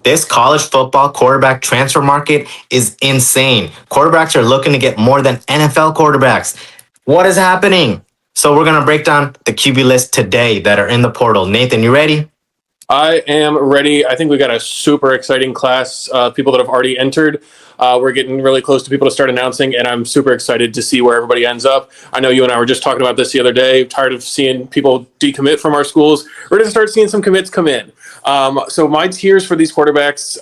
This college football quarterback transfer market is insane. Quarterbacks are looking to get more than NFL quarterbacks. What is happening? So we're going to break down the QB list today that are in the portal. Nathan, you ready? I am ready. I think we got a super exciting class of people that have already entered. We're getting really close to people to start announcing, and I'm super excited to see where everybody ends up. I know you and I were just talking about this the other day. Tired of seeing people decommit from our schools. We're going to start seeing some commits come in. So my tiers for these quarterbacks,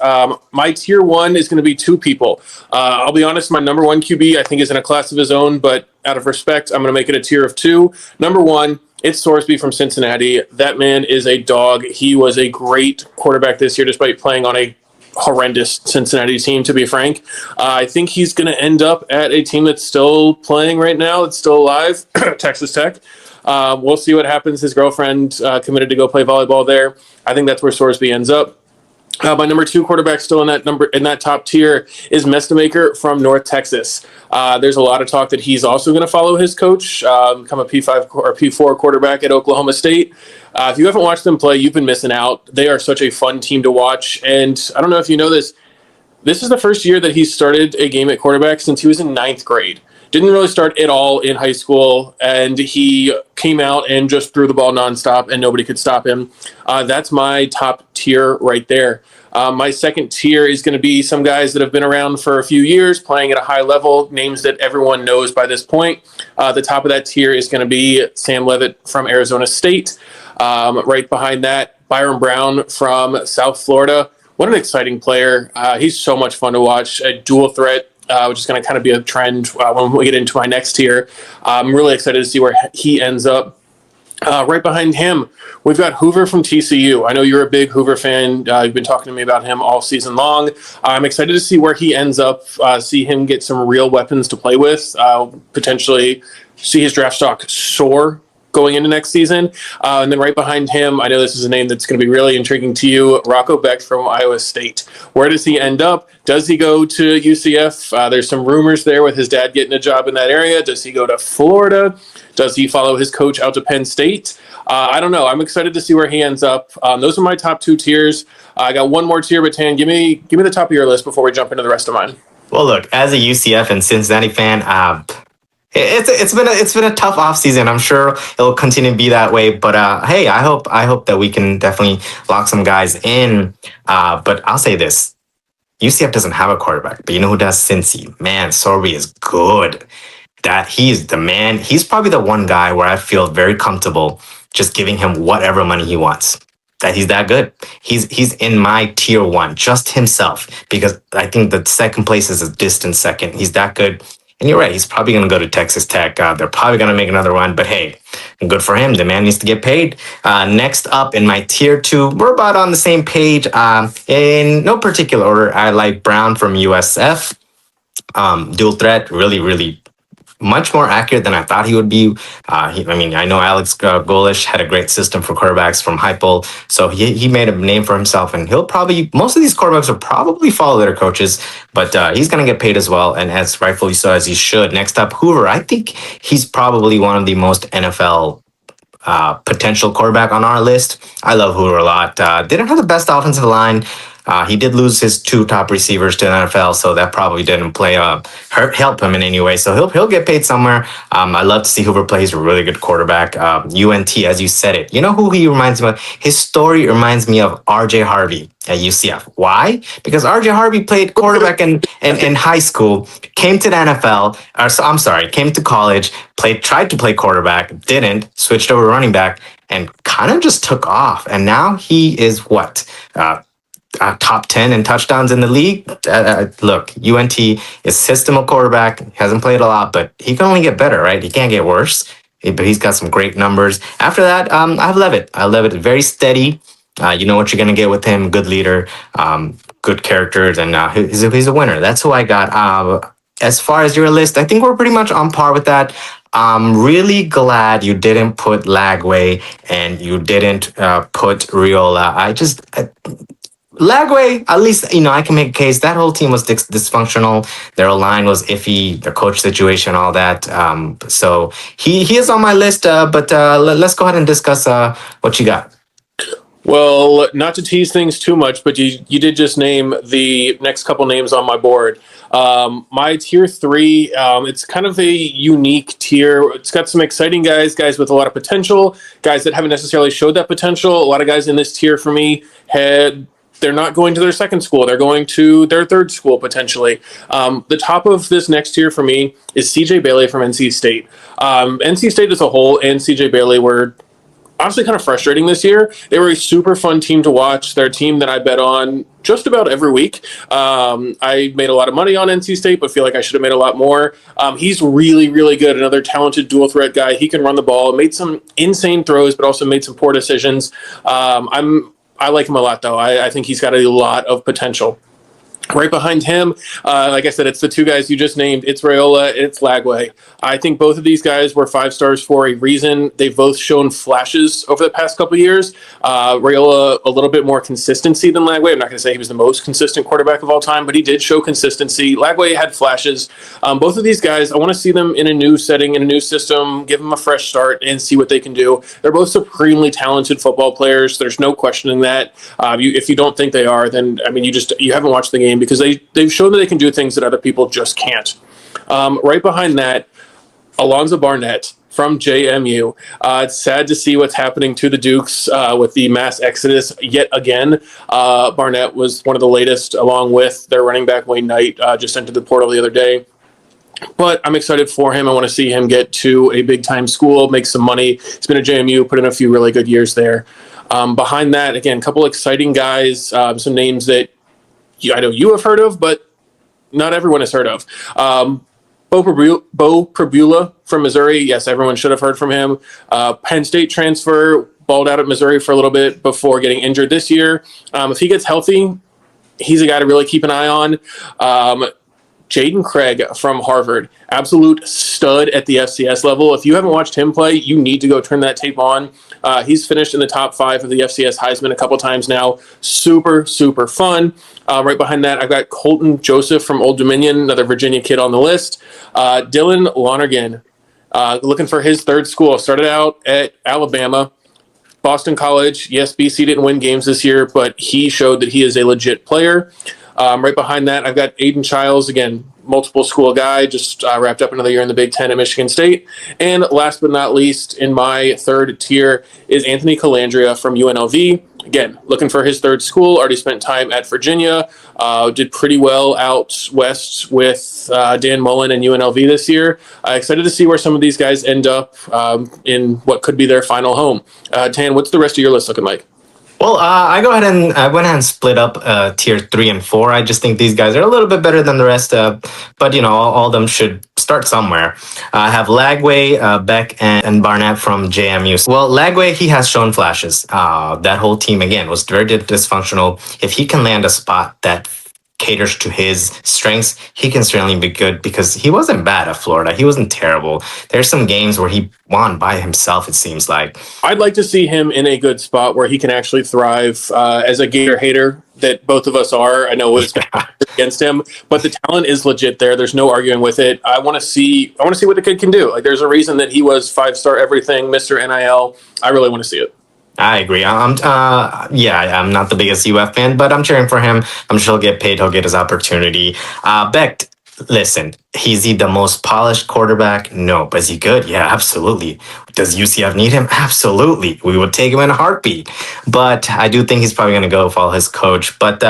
my tier one is going to be two people. I'll be honest, my number one QB I think is in a class of his own, but out of respect, I'm going to make it a tier of two. Number one, it's Sorsby from Cincinnati. That man is a dog. He was a great quarterback this year, despite playing on a horrendous Cincinnati team, to be frank. I think he's going to end up at a team that's still playing right now. It's still alive, Texas Tech. We'll see what happens. His girlfriend committed to go play volleyball there. I think that's where Sorsby ends up. My number two quarterback still in that top tier is Mestamaker from North Texas. There's a lot of talk that he's also going to follow his coach, become a P5 or P4 quarterback at Oklahoma State. If you haven't watched them play, you've been missing out. They are such a fun team to watch. And I don't know if you know this. This is the first year that he started a game at quarterback since he was in ninth grade. Didn't really start at all in high school, and he came out and just threw the ball nonstop, and nobody could stop him. That's my top tier right there. My second tier is going to be some guys that have been around for a few years, playing at a high level, names that everyone knows by this point. The top of that tier is going to be Sam Leavitt from Arizona State. Right behind that, Byron Brown from South Florida. What an exciting player. He's so much fun to watch, a dual threat. Which is going to kind of be a trend when we get into my next tier. I'm really excited to see where he ends up. Right behind him, we've got Hoover from TCU. I know you're a big Hoover fan. You've been talking to me about him all season long. I'm excited to see where he ends up, see him get some real weapons to play with, potentially see his draft stock soar going into next season. And then right behind him, I know this is a name that's going to be really intriguing to you, Rocco Beck from Iowa State. Where does he end up? Does he go to UCF? There's some rumors there with his dad getting a job in that area. Does he go to Florida? Does he follow his coach out to Penn State? I don't know. I'm excited to see where he ends up. Those are my top two tiers. I got one more tier, but Tan, give me the top of your list before we jump into the rest of mine. Well, look, as a UCF and Cincinnati fan, it's been a tough offseason. I'm sure it'll continue to be that way. But hey, I hope that we can definitely lock some guys in. But I'll say this. UCF doesn't have a quarterback, but you know who does? Cincy. Man, Sorsby is good. That he's the man. He's probably the one guy where I feel very comfortable just giving him whatever money he wants. That he's that good. He's in my tier one, just himself, because I think the second place is a distant second. He's that good. And you're right, he's probably going to go to Texas Tech. They're probably going to make another run, but hey, good for him. The man needs to get paid. Next up in my tier two, we're about on the same page. In no particular order, I like Brown from USF. Dual threat, really much more accurate than I thought he would be. I know Alex Golish had a great system for quarterbacks from Heupel, so he made a name for himself, and most of these quarterbacks will probably follow their coaches, but he's going to get paid as well, and as rightfully so, as he should. Next up, Hoover. I think he's probably one of the most NFL potential quarterback on our list. I love Hoover a lot. Didn't have the best offensive line. He did lose his two top receivers to the NFL, so that probably didn't help him in any way. So he'll get paid somewhere. I love to see Hoover play. He's a really good quarterback. UNT, as you said it. You know who he reminds me of? His story reminds me of RJ Harvey at UCF. Why? Because RJ Harvey played quarterback in high school, came to the NFL, came to college, tried to play quarterback, didn't, switched over running back, and kind of just took off. And now he is what? Top 10 in touchdowns in the league. Look, UNT is system quarterback, hasn't played a lot, but he can only get better, right? He can't get worse, but he's got some great numbers. After that, I have Leavitt. Very steady. You know what you're going to get with him. Good leader, good characters, and he's a winner. That's who I got. As far as your list, I think we're pretty much on par with that. I'm really glad you didn't put Lagway and you didn't put Riola. Lagway, at least, I can make a case. That whole team was dysfunctional. Their line was iffy, their coach situation, all that. So he is on my list, but let's go ahead and discuss what you got. Well, not to tease things too much, but you did just name the next couple names on my board. My tier three, it's kind of a unique tier. It's got some exciting guys with a lot of potential, guys that haven't necessarily showed that potential. A lot of guys in this tier for me they're not going to their second school. They're going to their third school potentially. The top of this next tier for me is CJ Bailey from NC State. NC State as a whole and CJ Bailey were honestly kind of frustrating this year. They were a super fun team to watch. They're a team that I bet on just about every week. I made a lot of money on NC State, but feel like I should have made a lot more. He's really, really good. Another talented dual threat guy. He can run the ball, made some insane throws, but also made some poor decisions. I like him a lot, though. I think he's got a lot of potential. Right behind him, like I said, it's the two guys you just named. It's Raiola, it's Lagway. I think both of these guys were 5 stars for a reason. They've both shown flashes over the past couple of years. Raiola, a little bit more consistency than Lagway. I'm not going to say he was the most consistent quarterback of all time, but he did show consistency. Lagway had flashes. Both of these guys, I want to see them in a new setting, in a new system, give them a fresh start, and see what they can do. They're both supremely talented football players. There's no questioning that. If you don't think they are, then I mean, you haven't watched the game, because they've shown that they can do things that other people just can't. Right behind that, Alonzo Barnett from JMU. It's sad to see what's happening to the Dukes with the mass exodus yet again. Barnett was one of the latest, along with their running back Wayne Knight, just entered the portal the other day. But I'm excited for him. I want to see him get to a big-time school, make some money. He's been at JMU, put in a few really good years there. Behind that, again, a couple exciting guys, some names that I know you have heard of, but not everyone has heard of. Bo Prabula from Missouri. Yes, everyone should have heard from him. Penn State transfer, balled out at Missouri for a little bit before getting injured this year. If he gets healthy, he's a guy to really keep an eye on. Jaden Craig from Harvard, absolute stud at the FCS level. If you haven't watched him play, you need to go turn that tape on. He's finished in the top 5 of the FCS Heisman a couple times now. Super, super fun. Right behind that, I've got Colton Joseph from Old Dominion, another Virginia kid on the list. Dylan Lonergan, looking for his third school. Started out at Alabama. Boston College. Yes, BC didn't win games this year, but he showed that he is a legit player. Right behind that, I've got Aiden Childs, again, multiple school guy, just wrapped up another year in the Big Ten at Michigan State. And last but not least, in my third tier is Anthony Calandria from UNLV. Again, looking for his third school, already spent time at Virginia, did pretty well out west with Dan Mullen and UNLV this year. Excited to see where some of these guys end up in what could be their final home. Tan, what's the rest of your list looking like? Well, I went ahead and split up tier 3 and 4. I just think these guys are a little bit better than the rest. But all of them should start somewhere. I have Lagway, Beck, and Barnett from JMU. Well, Lagway, he has shown flashes. That whole team again was very dysfunctional. If he can land a spot that caters to his strengths, he can certainly be good, because he wasn't bad at Florida. He wasn't terrible. There's some games where he won by himself, it seems like. I'd like to see him in a good spot where he can actually thrive as a Gator hater that both of us are. I know it's against him, but the talent is legit there. There's no arguing with it. I want to see what the kid can do. Like, there's a reason that he was 5-star everything, Mr. NIL. I really want to see it. I agree. I'm not the biggest UF fan, but I'm cheering for him. I'm sure he'll get paid. He'll get his opportunity. Beck, listen, is he the most polished quarterback? No. But is he good? Yeah, absolutely. Does UCF need him? Absolutely. We would take him in a heartbeat. But I do think he's probably going to go follow his coach. But,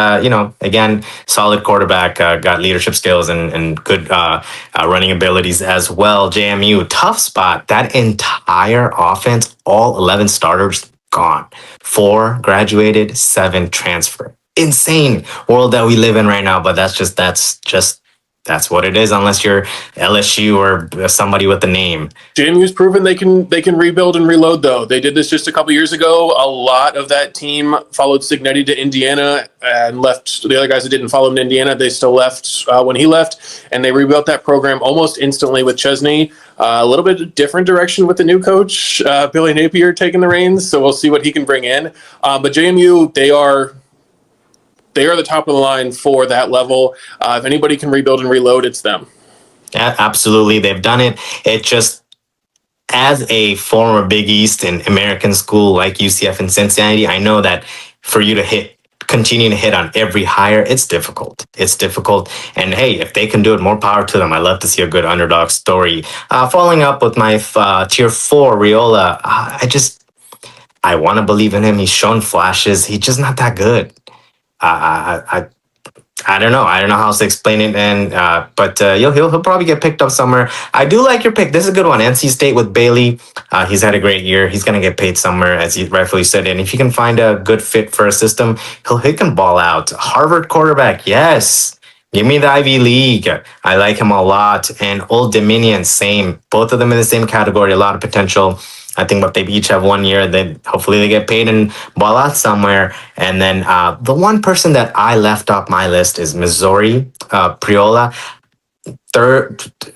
again, solid quarterback, got leadership skills and good running abilities as well. JMU, tough spot. That entire offense, all 11 starters, gone. 4 graduated, 7 transfer. Insane world that we live in right now, but that's what it is, unless you're LSU or somebody with a name. JMU's proven they can rebuild and reload, though. They did this just a couple years ago. A lot of that team followed Cignetti to Indiana and left. The other guys that didn't follow him to Indiana, they still left when he left, and they rebuilt that program almost instantly with Chesney. A little bit different direction with the new coach, Billy Napier, taking the reins, so we'll see what he can bring in. But JMU, they are the top of the line for that level. If anybody can rebuild and reload, it's them. Yeah, absolutely. They've done it. It just as a former Big East and American school like UCF and Cincinnati, I know that for you to continue to hit on every hire, it's difficult. It's difficult. And hey, if they can do it, more power to them. I love to see a good underdog story. Following up with my tier 4, Riola, I want to believe in him. He's shown flashes. He's just not that good. I don't know. I don't know how else to explain it. And but he'll probably get picked up somewhere. I do like your pick. This is a good one. NC State with Bailey. He's had a great year. He's gonna get paid somewhere, as you rightfully said. And if you can find a good fit for a system, he can ball out. Harvard quarterback, yes. Give me the Ivy League. I like him a lot. And Old Dominion, same. Both of them in the same category. A lot of potential. I think what they each have 1 year. Then hopefully they get paid and ball out somewhere. And then the one person that I left off my list is Missouri, Priola.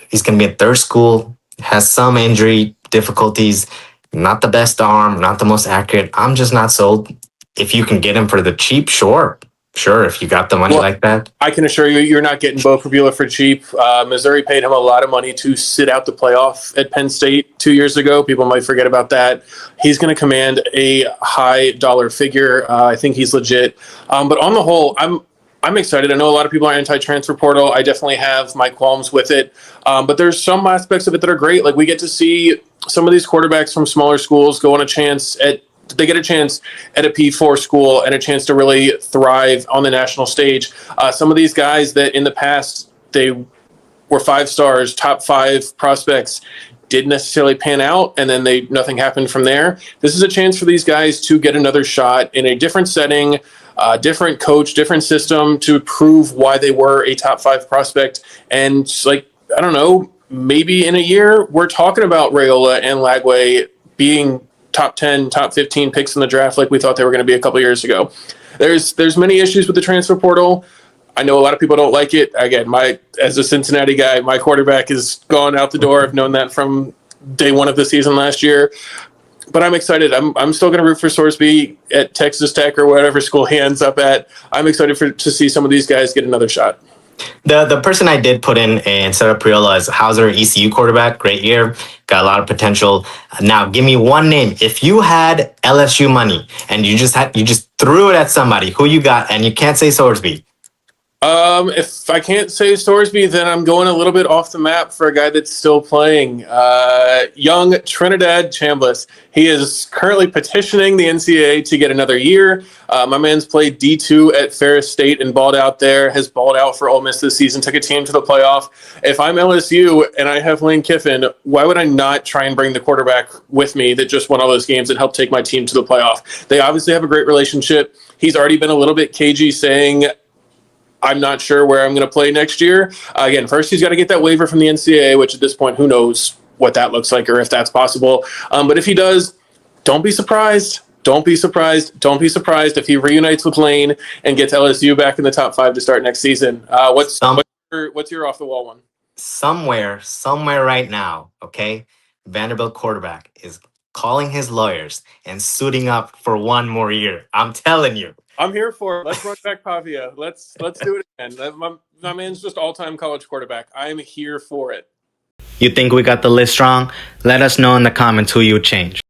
He's going to be at third school. Has some injury difficulties. Not the best arm. Not the most accurate. I'm just not sold. If you can get him for the cheap, sure. Sure, if you got the money like that. I can assure you, you're not getting Bo Pribula for cheap. Missouri paid him a lot of money to sit out the playoff at Penn State 2 years ago. People might forget about that. He's going to command a high dollar figure. I think he's legit. But on the whole, I'm excited. I know a lot of people are anti-transfer portal. I definitely have my qualms with it. But there's some aspects of it that are great. Like we get to see some of these quarterbacks from smaller schools go on a chance at they get a chance at a P4 school and a chance to really thrive on the national stage. Some of these guys that in the past they were 5 stars, top 5 prospects, didn't necessarily pan out, and then nothing happened from there. This is a chance for these guys to get another shot in a different setting, different coach, different system to prove why they were a top 5 prospect. And like, I don't know, maybe in a year we're talking about Raiola and Lagway being top 10, top 15 picks in the draft like we thought they were going to be a couple years ago. There's many issues with the transfer portal. I know a lot of people don't like it. Again, as a Cincinnati guy, my quarterback is gone out the door. I've known that from day 1 of the season last year. But I'm excited. I'm still going to root for Sorsby at Texas Tech or whatever school he ends up at. I'm excited to see some of these guys get another shot. The person I did put in instead of Priola is Hauser, ECU quarterback. Great year, got a lot of potential. Now, give me one name. If you had LSU money and you just threw it at somebody, who you got? And you can't say Sorsby. If I can't say Sorsby, then I'm going a little bit off the map for a guy that's still playing. Young Trinidad Chambliss. He is currently petitioning the NCAA to get another year. My man's played D2 at Ferris State and balled out there, has balled out for Ole Miss this season, took a team to the playoff. If I'm LSU and I have Lane Kiffin, why would I not try and bring the quarterback with me that just won all those games and helped take my team to the playoff? They obviously have a great relationship. He's already been a little bit cagey saying, I'm not sure where I'm going to play next year. Again, first he's got to get that waiver from the NCAA, which at this point, who knows what that looks like or if that's possible. But if he does, don't be surprised. Don't be surprised. Don't be surprised if he reunites with Lane and gets LSU back in the top 5 to start next season. What's your off the wall one? Somewhere right now, okay, Vanderbilt quarterback is calling his lawyers and suiting up for 1 more year. I'm telling you. I'm here for it. Let's run back Pavia. Let's do it again. My man's just all-time college quarterback. I'm here for it. You think we got the list wrong? Let us know in the comments who you change.